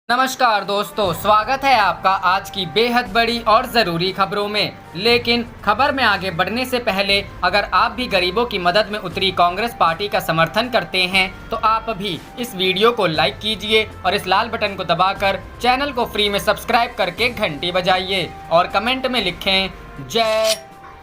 नमस्कार दोस्तों, स्वागत है आपका आज की बेहद बड़ी और ज़रूरी खबरों में। लेकिन खबर में आगे बढ़ने से पहले अगर आप भी गरीबों की मदद में उतरी कांग्रेस पार्टी का समर्थन करते हैं तो आप भी इस वीडियो को लाइक कीजिए और इस लाल बटन को दबाकर चैनल को फ्री में सब्सक्राइब करके घंटी बजाइए और कमेंट में लिखें जय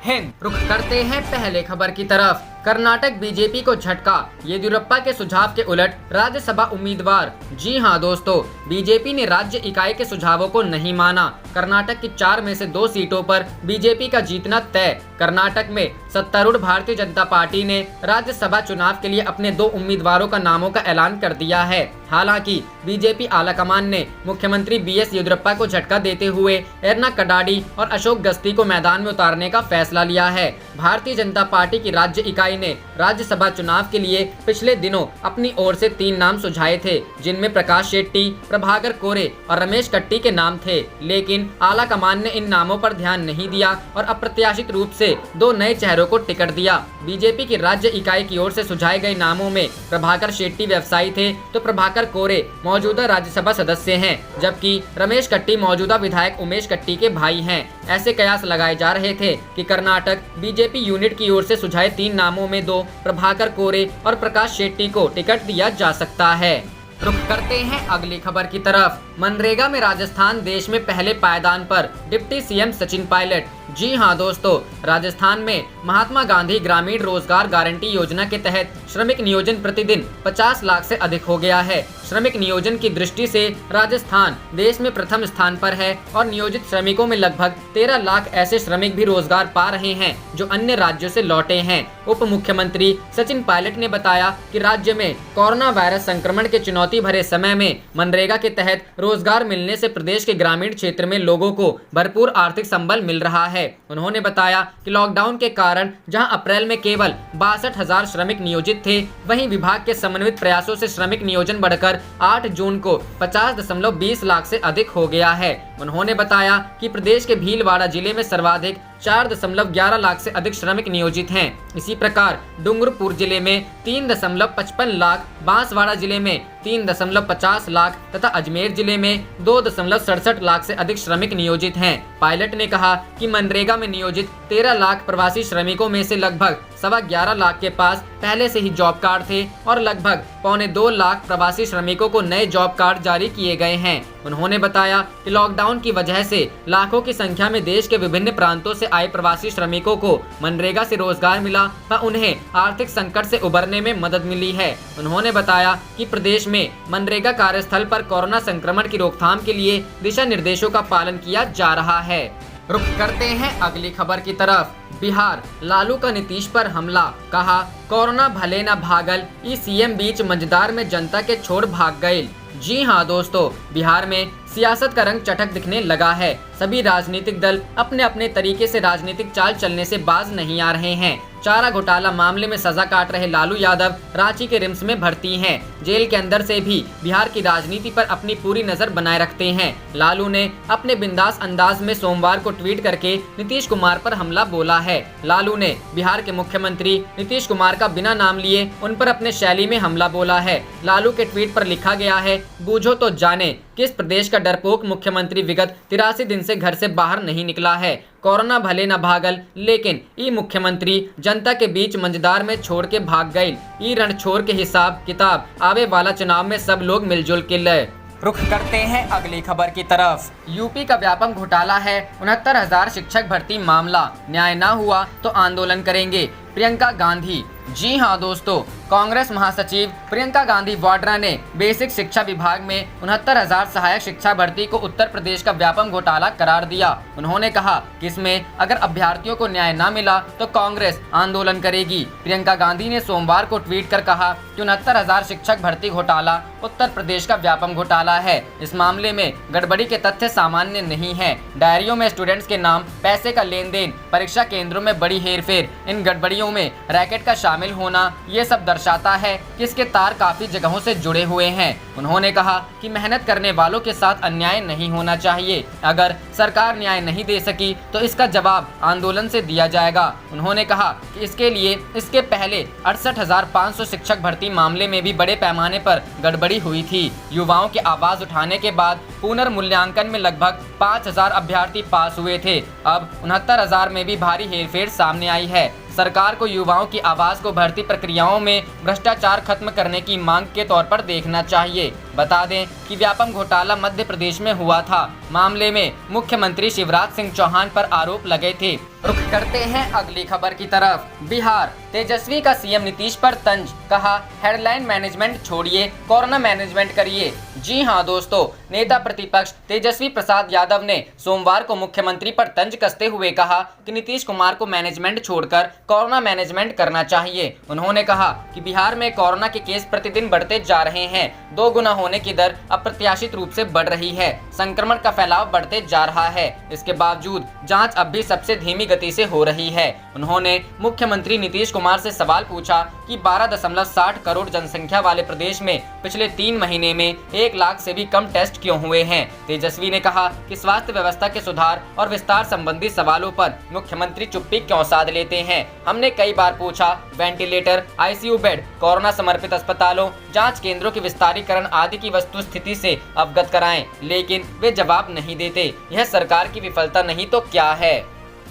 हिंद। रुख करते हैं पहले खबर की तरफ। कर्नाटक बीजेपी को झटका, येदियुरप्पा के सुझाव के उलट राज्यसभा उम्मीदवार। जी हां दोस्तों, बीजेपी ने राज्य इकाई के सुझावों को नहीं माना। कर्नाटक की 4 में से 2 सीटों पर बीजेपी का जीतना तय। कर्नाटक में सत्तारूढ़ भारतीय जनता पार्टी ने राज्यसभा चुनाव के लिए अपने 2 उम्मीदवारों का नामों का ऐलान कर दिया है। हालांकि बीजेपी आलाकमान ने मुख्यमंत्री बीएस येदियुरप्पा को झटका देते हुए एरना कडाडी और अशोक गस्ती को मैदान में उतारने का फैसला लिया है। भारतीय जनता पार्टी की राज्य इकाई ने राज्यसभा चुनाव के लिए पिछले दिनों अपनी ओर से 3 नाम सुझाए थे, जिनमें प्रकाश शेट्टी, प्रभाकर कोरे और रमेश कट्टी के नाम थे। लेकिन आलाकमान ने इन नामों पर ध्यान नहीं दिया और अप्रत्याशित रूप से 2 नए चेहरों को टिकट दिया। बीजेपी की राज्य इकाई की ओर से सुझाए गए नामों में प्रभाकर शेट्टी व्यवसायी थे तो प्रभाकर कोरे मौजूदा राज्यसभा सदस्य हैं, जबकि रमेश कट्टी मौजूदा विधायक उमेश कट्टी के भाई हैं। ऐसे कयास लगाए जा रहे थे कि कर्नाटक बीजेपी यूनिट की ओर से सुझाए 3 नामों में 2 प्रभाकर कोरे और प्रकाश शेट्टी को टिकट दिया जा सकता है। रुख करते हैं अगली खबर की तरफ। मनरेगा में राजस्थान देश में पहले पायदान पर, डिप्टी सीएम सचिन पायलट। जी हां दोस्तों, राजस्थान में महात्मा गांधी ग्रामीण रोजगार गारंटी योजना के तहत श्रमिक नियोजन प्रतिदिन 50 लाख से अधिक हो गया है। श्रमिक नियोजन की दृष्टि से राजस्थान देश में प्रथम स्थान पर है और नियोजित श्रमिकों में लगभग 13 लाख ऐसे श्रमिक भी रोजगार पा रहे हैं जो अन्य राज्यों से लौटे हैं। उप मुख्यमंत्री सचिन पायलट ने बताया कि राज्य में कोरोना वायरस संक्रमण के चुनौती भरे समय में मनरेगा के तहत रोजगार मिलने से प्रदेश के ग्रामीण क्षेत्र में लोगों को भरपूर आर्थिक संबल मिल रहा है। उन्होंने बताया कि लॉकडाउन के कारण जहां अप्रैल में केवल 62,000 श्रमिक नियोजित थे, वहीं विभाग के समन्वित प्रयासों से श्रमिक नियोजन बढ़कर 8 जून को 50.20 लाख से अधिक हो गया है। उन्होंने बताया कि प्रदेश के भीलवाड़ा जिले में सर्वाधिक 4.11 लाख से अधिक श्रमिक नियोजित हैं। इसी प्रकार डूंगरपुर जिले में 3.55 लाख, बांसवाड़ा जिले में 3.50 लाख तथा अजमेर जिले में 2.67 लाख से अधिक श्रमिक नियोजित हैं। पायलट ने कहा कि मनरेगा में नियोजित 13 लाख प्रवासी श्रमिकों में से लगभग 11.25 लाख के पास पहले से ही जॉब कार्ड थे और लगभग 1.25 लाख प्रवासी श्रमिकों को नए जॉब कार्ड जारी किए गए हैं। उन्होंने बताया कि लॉकडाउन की वजह से लाखों की संख्या में देश के विभिन्न प्रांतों से आए प्रवासी श्रमिकों को मनरेगा से रोजगार मिला व उन्हें आर्थिक संकट से उबरने में मदद मिली है। उन्होंने बताया कि प्रदेश में मनरेगा कार्यस्थल पर कोरोना संक्रमण की रोकथाम के लिए दिशा निर्देशों का पालन किया जा रहा है। रुख करते हैं अगली खबर की तरफ। बिहार, लालू का नीतीश पर हमला, कहा कोरोना भले न भागल, ई सीएम बीच मझदार में जनता के छोड़ भाग गए। जी हां दोस्तों, बिहार में सियासत का रंग चटक दिखने लगा है। सभी राजनीतिक दल अपने अपने तरीके से राजनीतिक चाल चलने से बाज नहीं आ रहे हैं। चारा घोटाला मामले में सजा काट रहे लालू यादव रांची के रिम्स में भर्ती हैं। जेल के अंदर से भी बिहार की राजनीति पर अपनी पूरी नजर बनाए रखते हैं। लालू ने अपने बिंदास अंदाज में सोमवार को ट्वीट करके नीतीश कुमार पर हमला बोला है। लालू ने बिहार के मुख्यमंत्री नीतीश कुमार का बिना नाम लिए उन पर अपने शैली में हमला बोला है। लालू के ट्वीट पर लिखा गया है, बूझो तो जाने किस प्रदेश का डरपोक मुख्यमंत्री विगत 83 दिन से घर से बाहर नहीं निकला है। कोरोना भले न भागल, लेकिन ई मुख्यमंत्री जनता के बीच मंझदार में छोड़ के भाग गए। ई रण छोड़ के हिसाब किताब आवे वाला चुनाव में सब लोग मिलजुल के लय। रुख करते हैं अगली खबर की तरफ। यूपी का व्यापक घोटाला है, 69,000 शिक्षक भर्ती मामला, न्याय न हुआ तो आंदोलन करेंगे, प्रियंका गांधी। जी हां दोस्तों, कांग्रेस महासचिव प्रियंका गांधी वाड्रा ने बेसिक शिक्षा विभाग में 69,000 सहायक शिक्षा भर्ती को उत्तर प्रदेश का व्यापक घोटाला करार दिया। उन्होंने कहा कि इसमें अगर अभ्यर्थियों को न्याय न मिला तो कांग्रेस आंदोलन करेगी। प्रियंका गांधी ने सोमवार को ट्वीट कर कहा कि 69,000 शिक्षक भर्ती घोटाला उत्तर प्रदेश का व्यापक घोटाला है। इस मामले में गड़बड़ी के तथ्य सामान्य नहीं है। डायरियों में स्टूडेंट्स के नाम, पैसे का लेन देन, परीक्षा केंद्रों में बड़ी हेरफेर, इन गड़बड़ियों में रैकेट का शामिल होना, ये सब दर्शाता है कि इसके तार काफी जगहों से जुड़े हुए हैं। उन्होंने कहा कि मेहनत करने वालों के साथ अन्याय नहीं होना चाहिए। अगर सरकार न्याय नहीं दे सकी तो इसका जवाब आंदोलन से दिया जाएगा। उन्होंने कहा कि इसके पहले 68,500 शिक्षक भर्ती मामले में भी बड़े पैमाने पर गड़बड़ी हुई थी। युवाओं की आवाज उठाने के बाद पुनर्मूल्यांकन में लगभग 5,000 अभ्यर्थी पास हुए थे। अब 69,000 में भी भारी हेरफेर सामने आई है। सरकार को युवाओं की आवाज को भर्ती प्रक्रियाओं में भ्रष्टाचार खत्म करने की मांग के तौर पर देखना चाहिए। बता दें कि व्यापम घोटाला मध्य प्रदेश में हुआ था। मामले में मुख्यमंत्री शिवराज सिंह चौहान पर आरोप लगे थे। रुख करते हैं अगली खबर की तरफ। बिहार, तेजस्वी का सीएम नीतीश पर तंज, कहा हेडलाइन मैनेजमेंट छोड़िए, कोरोना मैनेजमेंट करिए। जी हां दोस्तों, नेता प्रतिपक्ष तेजस्वी प्रसाद यादव ने सोमवार को मुख्यमंत्री पर तंज कसते हुए कहा कि नीतीश कुमार को मैनेजमेंट छोड़कर कोरोना मैनेजमेंट करना चाहिए। उन्होंने कहा कि बिहार में कोरोना के केस प्रतिदिन बढ़ते जा रहे हैं। 2 गुना होने की दर अप्रत्याशित रूप से बढ़ रही है। संक्रमण का फैलाव बढ़ते जा रहा है। इसके बावजूद जांच अब भी सबसे धीमी गति से हो रही है। उन्होंने मुख्यमंत्री नीतीश कुमार से सवाल पूछा कि 12.60 करोड़ जनसंख्या वाले प्रदेश में पिछले 3 महीने में 1 लाख से भी कम टेस्ट क्यों हुए हैं। तेजस्वी ने कहा कि स्वास्थ्य व्यवस्था के सुधार और विस्तार संबंधी सवालों पर मुख्यमंत्री चुप्पी क्यों साध लेते हैं। हमने कई बार पूछा, वेंटिलेटर, आईसीयू बेड, कोरोना समर्पित अस्पतालों, जांच केंद्रों के विस्तारीकरण आदि की वस्तु स्थिति से अवगत कराएं, लेकिन वे जवाब नहीं देते। यह सरकार की विफलता नहीं तो क्या है।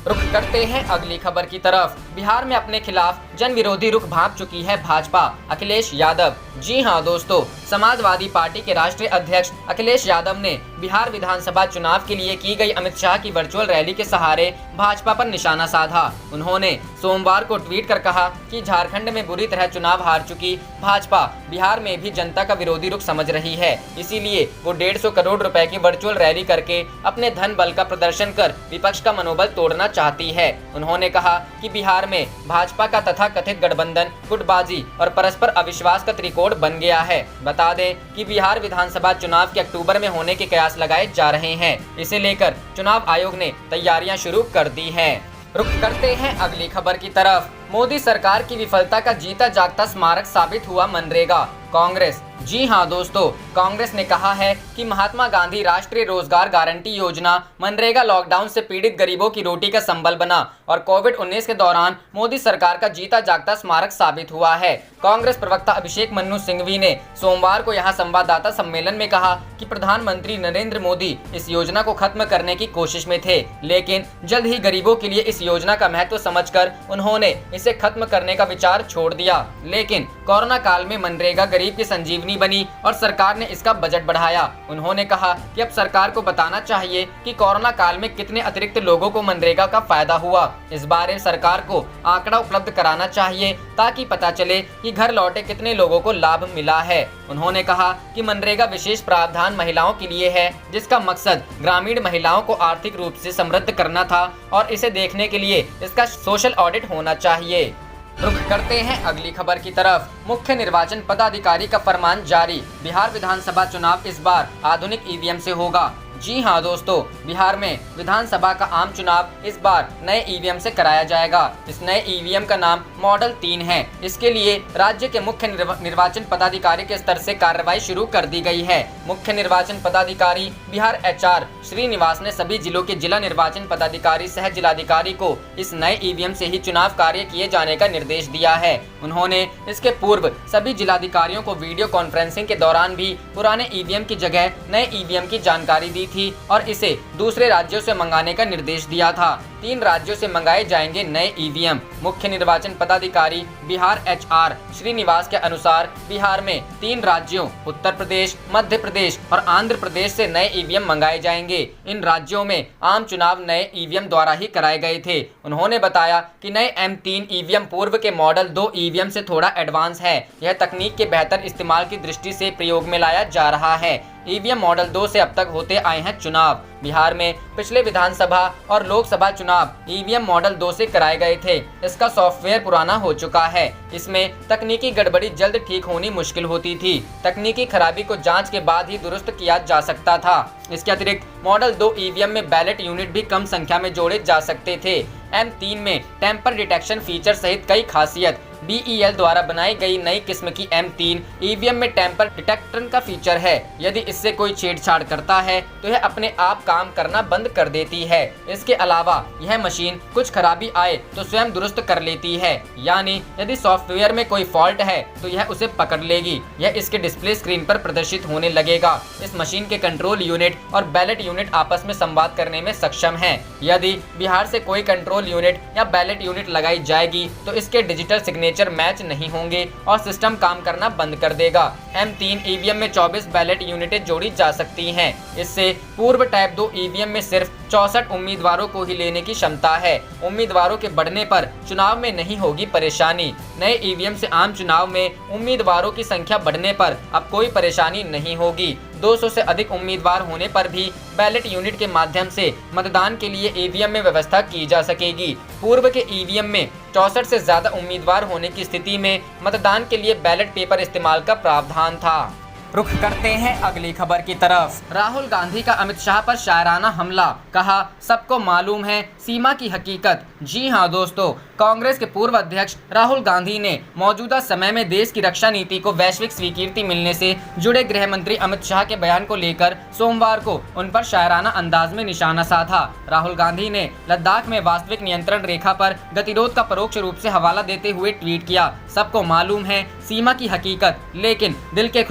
रुख करते हैं अगली खबर की तरफ। बिहार में अपने खिलाफ जन विरोधी रुख भांप चुकी है भाजपा, अखिलेश यादव। जी हां दोस्तों, समाजवादी पार्टी के राष्ट्रीय अध्यक्ष अखिलेश यादव ने बिहार विधानसभा चुनाव के लिए की गई अमित शाह की वर्चुअल रैली के सहारे भाजपा पर निशाना साधा। उन्होंने सोमवार को ट्वीट कर कहा कि झारखंड में बुरी तरह चुनाव हार चुकी भाजपा बिहार में भी जनता का विरोधी रुख समझ रही है, इसीलिए वो 150 करोड़ रुपए की वर्चुअल रैली करके अपने धन बल का प्रदर्शन कर विपक्ष का मनोबल तोड़ना चाहती है। उन्होंने कहा कि बिहार में भाजपा का तथाकथित गठबंधन गुटबाजी और परस्पर अविश्वास का त्रिकोण बन गया है। बता दें कि बिहार विधानसभा चुनाव के अक्टूबर में होने के कयास लगाए जा रहे हैं। इसे लेकर चुनाव आयोग ने तैयारियां शुरू कर दी हैं। रुख करते हैं अगली खबर की तरफ। मोदी सरकार की विफलता का जीता जागता स्मारक साबित हुआ मनरेगा, कांग्रेस। जी हां दोस्तों, कांग्रेस ने कहा है कि महात्मा गांधी राष्ट्रीय रोजगार गारंटी योजना मनरेगा लॉकडाउन से पीड़ित गरीबों की रोटी का संबल बना और कोविड-19 के दौरान मोदी सरकार का जीता जागता स्मारक साबित हुआ है। कांग्रेस प्रवक्ता अभिषेक मनु सिंघवी ने सोमवार को यहां संवाददाता सम्मेलन में कहा कि प्रधानमंत्री नरेंद्र मोदी इस योजना को खत्म करने की कोशिश में थे, लेकिन जल्द ही गरीबों के लिए इस योजना का महत्व समझकर उन्होंने इसे खत्म करने का विचार छोड़ दिया। लेकिन कोरोना काल में मनरेगा गरीब की संजीवनी बनी और सरकार ने इसका बजट बढ़ाया। उन्होंने कहा कि अब सरकार को बताना चाहिए कि कोरोना काल में कितने अतिरिक्त लोगों को मनरेगा का फायदा हुआ। इस बारे सरकार को आंकड़ा उपलब्ध कराना चाहिए ताकि पता चले कि घर लौटे कितने लोगों को लाभ मिला है। उन्होंने कहा कि मनरेगा विशेष प्रावधान महिलाओं के लिए है, जिसका मकसद ग्रामीण महिलाओं को आर्थिक रूप से समृद्ध करना था और इसे देखने के लिए इसका सोशल ऑडिट होना चाहिए। रुख करते हैं अगली खबर की तरफ। मुख्य निर्वाचन पदाधिकारी का फरमान जारी, बिहार विधानसभा चुनाव इस बार आधुनिक ईवीएम से होगा। जी हां दोस्तों, बिहार में विधानसभा का आम चुनाव इस बार नए ईवीएम से कराया जाएगा। इस नए ईवीएम का नाम मॉडल 3 है। इसके लिए राज्य के मुख्य निर्वाचन पदाधिकारी के स्तर से कार्रवाई शुरू कर दी गई है। मुख्य निर्वाचन पदाधिकारी बिहार HR श्रीनिवास ने सभी जिलों के जिला निर्वाचन पदाधिकारी सह जिलाधिकारी को इस नए ईवीएम से ही चुनाव कार्य किए जाने का निर्देश दिया है। उन्होंने इसके पूर्व सभी जिलाधिकारियों को वीडियो कॉन्फ्रेंसिंग के दौरान भी पुराने ईवीएम की जगह नए ईवीएम की जानकारी दी थी और इसे दूसरे राज्यों से मंगाने का निर्देश दिया था। 3 राज्यों से मंगाए जाएंगे नए ईवीएम। मुख्य निर्वाचन पदाधिकारी बिहार HR श्रीनिवास के अनुसार बिहार में 3 राज्यों उत्तर प्रदेश, मध्य प्रदेश और आंध्र प्रदेश से नए ईवीएम मंगाए जाएंगे। इन राज्यों में आम चुनाव नए ईवीएम द्वारा ही कराए गए थे। उन्होंने बताया कि नए M3 ईवीएम पूर्व के मॉडल 2 ईवीएम से थोड़ा एडवांस है। यह तकनीक के बेहतर इस्तेमाल की दृष्टि से प्रयोग में लाया जा रहा है। ईवीएम मॉडल 2 से अब तक होते आए हैं चुनाव। बिहार में पिछले विधानसभा और लोकसभा चुनाव ईवीएम मॉडल 2 से कराए गए थे। इसका सॉफ्टवेयर पुराना हो चुका है। इसमें तकनीकी गड़बड़ी जल्द ठीक होनी मुश्किल होती थी। तकनीकी खराबी को जांच के बाद ही दुरुस्त किया जा सकता था। इसके अतिरिक्त मॉडल 2 ईवीएम में बैलेट यूनिट भी कम संख्या में जोड़े जा सकते थे। M3 में टेम्पर डिटेक्शन फीचर सहित कई खासियत BEL द्वारा बनाई गई नई किस्म की M3 EVM में टेम्पर डिटेक्टर का फीचर है। यदि इससे कोई छेड़छाड़ करता है तो यह अपने आप काम करना बंद कर देती है। इसके अलावा यह मशीन कुछ खराबी आए तो स्वयं दुरुस्त कर लेती है, यानी यदि सॉफ्टवेयर में कोई फॉल्ट है तो यह उसे पकड़ लेगी। यह इसके डिस्प्ले स्क्रीन पर प्रदर्शित होने लगेगा। इस मशीन के कंट्रोल यूनिट और बैलेट यूनिट आपस में संवाद करने में सक्षम हैं। यदि बिहार से कोई कंट्रोल यूनिट या बैलेट यूनिट लगाई जाएगी तो इसके डिजिटल सिग्नेचर मैच नहीं होंगे और सिस्टम काम करना बंद कर देगा। M3 EVM में 24 बैलेट यूनिटें जोड़ी जा सकती हैं। इससे पूर्व टाइप 2 EVM में सिर्फ 64 उम्मीदवारों को ही लेने की क्षमता है। उम्मीदवारों के बढ़ने पर चुनाव में नहीं होगी परेशानी। नए EVM से आम चुनाव में उम्मीदवारों की संख्या बढ़ने पर अब कोई परेशानी नहीं होगी। 200 से अधिक उम्मीदवार होने पर भी बैलेट यूनिट के माध्यम से मतदान के लिए EVM में व्यवस्था की जा सकेगी। पूर्व के EVM में 64 से ज्यादा उम्मीदवार होने की स्थिति में मतदान के लिए बैलेट पेपर इस्तेमाल का प्रावधान था। रुख करते हैं अगली खबर की तरफ। राहुल गांधी का अमित शाह पर शायराना हमला, कहा सबको मालूम है सीमा की हकीकत। जी हां दोस्तों, कांग्रेस के पूर्व अध्यक्ष राहुल गांधी ने मौजूदा समय में देश की रक्षा नीति को वैश्विक स्वीकृति मिलने से जुड़े गृह मंत्री अमित शाह के बयान को लेकर सोमवार को उन पर शायराना अंदाज में निशाना साधा। राहुल गांधी ने लद्दाख में वास्तविक नियंत्रण रेखा पर गतिरोध का परोक्ष रूप से हवाला देते हुए ट्वीट किया, सबको मालूम है सीमा की हकीकत, लेकिन दिल के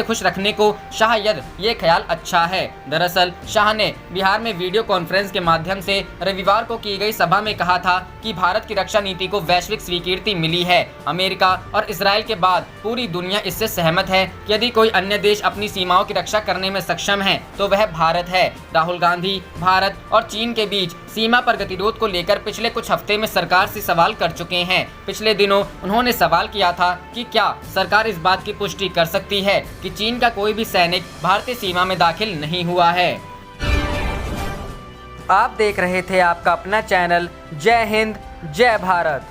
खुश रखने को शायद ये ख्याल अच्छा है। दरअसल शाह ने बिहार में वीडियो कॉन्फ्रेंस के माध्यम से रविवार को की गई सभा में कहा था कि भारत की रक्षा नीति को वैश्विक स्वीकृति मिली है। अमेरिका और इजराइल के बाद पूरी दुनिया इससे सहमत है कि यदि कोई अन्य देश अपनी सीमाओं की रक्षा करने में सक्षम है तो वह भारत है। राहुल गांधी भारत और चीन के बीच सीमा पर गतिरोध को लेकर पिछले कुछ हफ्ते में सरकार से सवाल कर चुके हैं। पिछले दिनों उन्होंने सवाल किया था कि क्या सरकार इस बात की पुष्टि कर सकती है कि चीन का कोई भी सैनिक भारतीय सीमा में दाखिल नहीं हुआ है। आप देख रहे थे आपका अपना चैनल जय हिंद जय भारत।